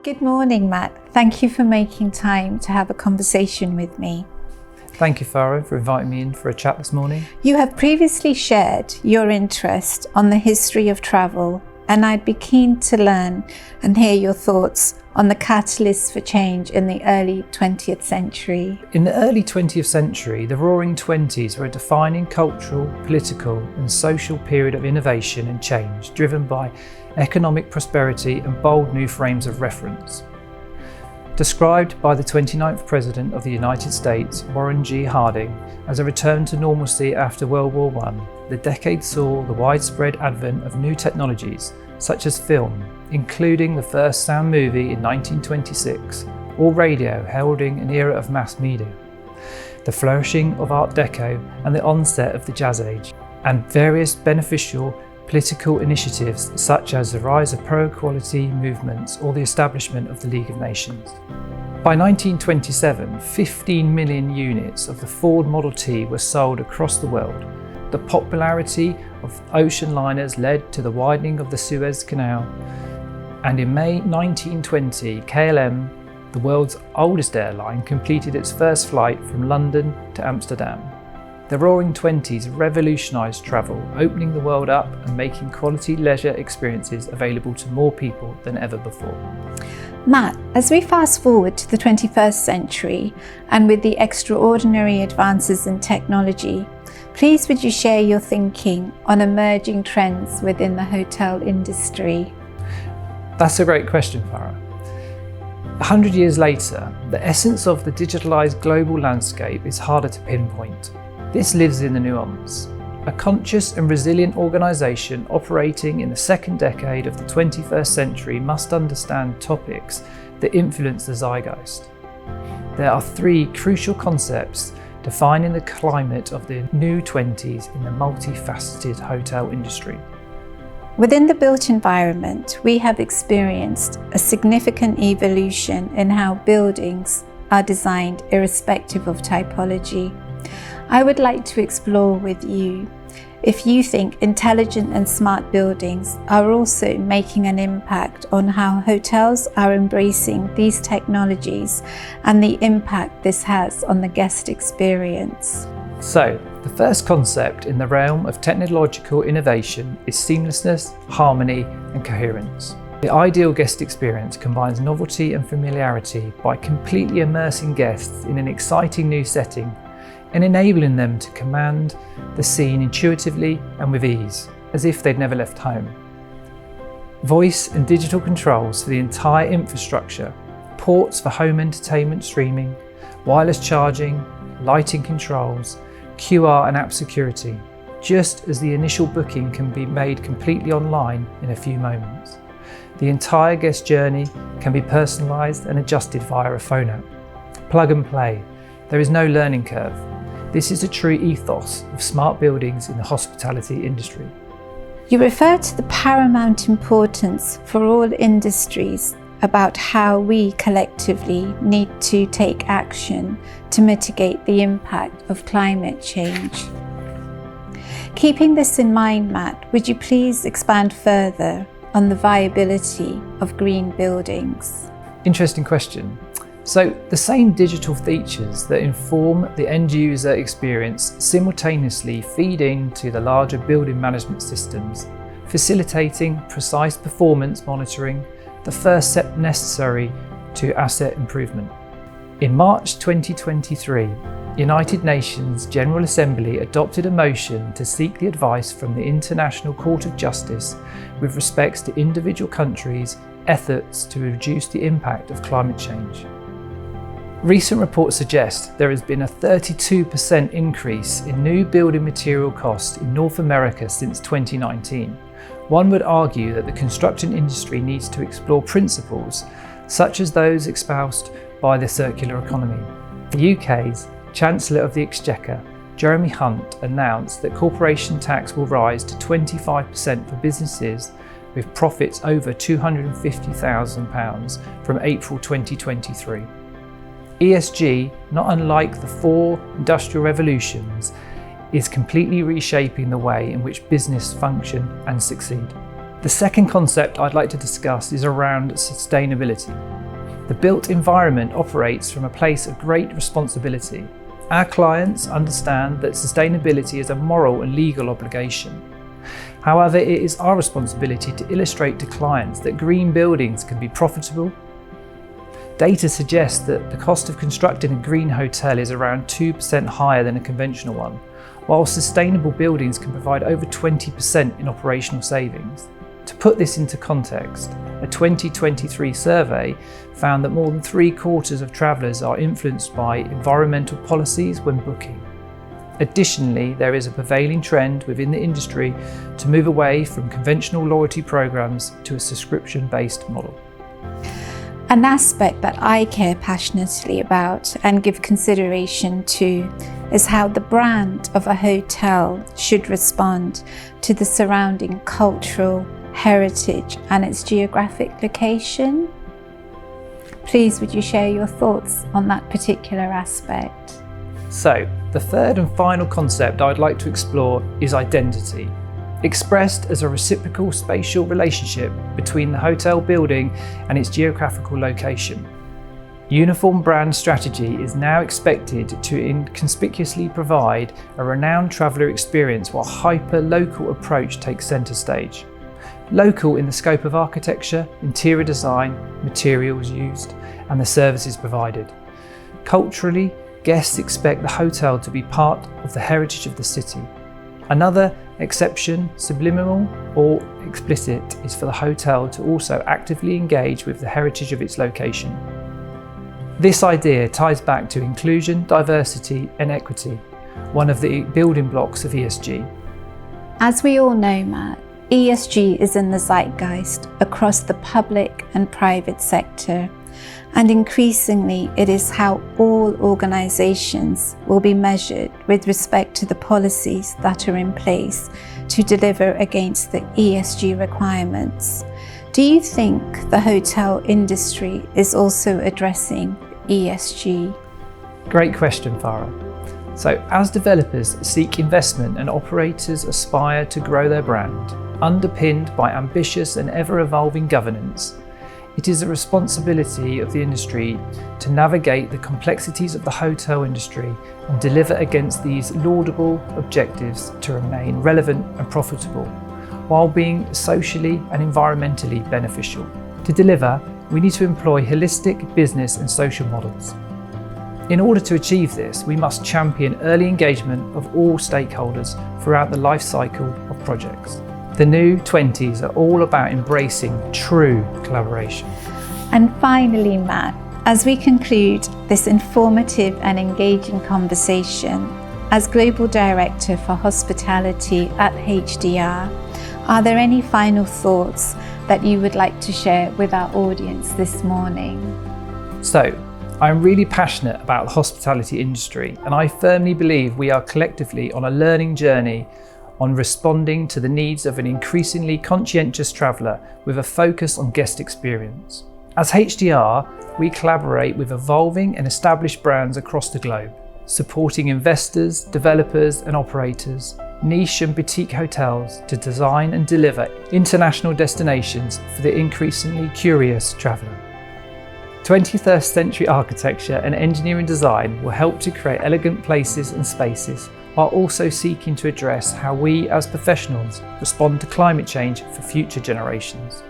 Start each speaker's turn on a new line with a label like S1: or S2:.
S1: Good morning, Matt. Thank you for making time to have a conversation with me.
S2: Thank you, Farah, for inviting me in for a chat this morning.
S1: You have previously shared your interest on the history of travel, and I'd be keen to learn and hear your thoughts on the catalysts for change in the early 20th century.
S2: In the early 20th century, the Roaring Twenties were a defining cultural, political and social period of innovation and change, driven by economic prosperity and bold new frames of reference. Described by the 29th President of the United States, Warren G. Harding, as a return to normalcy after World War I, the decade saw the widespread advent of new technologies, such as film, including the first sound movie in 1926, or radio heralding an era of mass media, the flourishing of Art Deco and the onset of the Jazz Age, and various beneficial political initiatives such as the rise of pro-equality movements or the establishment of the League of Nations. By 1927, 15 million units of the Ford Model T were sold across the world. The popularity of ocean liners led to the widening of the Suez Canal, and in May 1920, KLM, the world's oldest airline, completed its first flight from London to Amsterdam. The Roaring Twenties revolutionised travel, opening the world up and making quality leisure experiences available to more people than ever before.
S1: Matt, as we fast forward to the 21st century, and with the extraordinary advances in technology, please would you share your thinking on emerging trends within the hotel industry?
S2: That's a great question, Farah. 100 years later, the essence of the digitalised global landscape is harder to pinpoint. This lives in the nuance. A conscious and resilient organisation operating in the second decade of the 21st century must understand topics that influence the zeitgeist. There are three crucial concepts defining the climate of the new 20s in the multifaceted hotel industry.
S1: Within the built environment, we have experienced a significant evolution in how buildings are designed irrespective of typology. I would like to explore with you if you think intelligent and smart buildings are also making an impact on how hotels are embracing these technologies and the impact this has on the guest experience.
S2: So, the first concept in the realm of technological innovation is seamlessness, harmony, and coherence. The ideal guest experience combines novelty and familiarity by completely immersing guests in an exciting new setting and enabling them to command the scene intuitively and with ease, as if they'd never left home. Voice and digital controls for the entire infrastructure, ports for home entertainment streaming, wireless charging, lighting controls, QR and app security, just as the initial booking can be made completely online in a few moments. The entire guest journey can be personalised and adjusted via a phone app. Plug and play. There is no learning curve. This is a true ethos of smart buildings in the hospitality industry.
S1: You refer to the paramount importance for all industries about how we collectively need to take action to mitigate the impact of climate change. Keeping this in mind, Matt, would you please expand further on the viability of green buildings?
S2: Interesting question. So the same digital features that inform the end user experience simultaneously feed into the larger building management systems, facilitating precise performance monitoring, the first step necessary to asset improvement. In March 2023, United Nations General Assembly adopted a motion to seek the advice from the International Court of Justice with respects to individual countries' efforts to reduce the impact of climate change. Recent reports suggest there has been a 32% increase in new building material costs in North America since 2019. One would argue that the construction industry needs to explore principles such as those espoused by the circular economy. The UK's Chancellor of the Exchequer, Jeremy Hunt, announced that corporation tax will rise to 25% for businesses with profits over £250,000 from April 2023. ESG, not unlike the four industrial revolutions, is completely reshaping the way in which business function and succeed. The second concept I'd like to discuss is around sustainability. The built environment operates from a place of great responsibility. Our clients understand that sustainability is a moral and legal obligation. However, it is our responsibility to illustrate to clients that green buildings can be profitable. Data suggests that the cost of constructing a green hotel is around 2% higher than a conventional one, while sustainable buildings can provide over 20% in operational savings. To put this into context, a 2023 survey found that more than 3/4 of travellers are influenced by environmental policies when booking. Additionally, there is a prevailing trend within the industry to move away from conventional loyalty programs to a subscription-based model.
S1: An aspect that I care passionately about and give consideration to is how the brand of a hotel should respond to the surrounding cultural heritage and its geographic location. Please, would you share your thoughts on that particular aspect?
S2: So, the third and final concept I'd like to explore is identity, expressed as a reciprocal spatial relationship between the hotel building and its geographical location. Uniform brand strategy is now expected to inconspicuously provide a renowned traveller experience while hyper-local approach takes centre stage. Local in the scope of architecture, interior design, materials used, and the services provided. Culturally, guests expect the hotel to be part of the heritage of the city. Another exception, subliminal or explicit, is for the hotel to also actively engage with the heritage of its location. This idea ties back to inclusion, diversity, and equity, one of the building blocks of ESG.
S1: As we all know, Matt, ESG is in the zeitgeist across the public and private sector, and increasingly it is how all organisations will be measured with respect to the policies that are in place to deliver against the ESG requirements. Do you think the hotel industry is also addressing ESG?
S2: Great question, Farah. So, as developers seek investment and operators aspire to grow their brand, underpinned by ambitious and ever-evolving governance, it is a responsibility of the industry to navigate the complexities of the hotel industry and deliver against these laudable objectives to remain relevant and profitable, while being socially and environmentally beneficial. To deliver, we need to employ holistic business and social models. In order to achieve this, we must champion early engagement of all stakeholders throughout the life cycle of projects. The new 20s are all about embracing true collaboration.
S1: And finally, Matt, as we conclude this informative and engaging conversation, as Global Director for Hospitality at HDR, are there any final thoughts that you would like to share with our audience this morning?
S2: So, I'm really passionate about the hospitality industry, and I firmly believe we are collectively on a learning journey on responding to the needs of an increasingly conscientious traveller with a focus on guest experience. As HDR, we collaborate with evolving and established brands across the globe, supporting investors, developers and operators, niche and boutique hotels to design and deliver international destinations for the increasingly curious traveller. 21st century architecture and engineering design will help to create elegant places and spaces, while also seeking to address how we as professionals respond to climate change for future generations.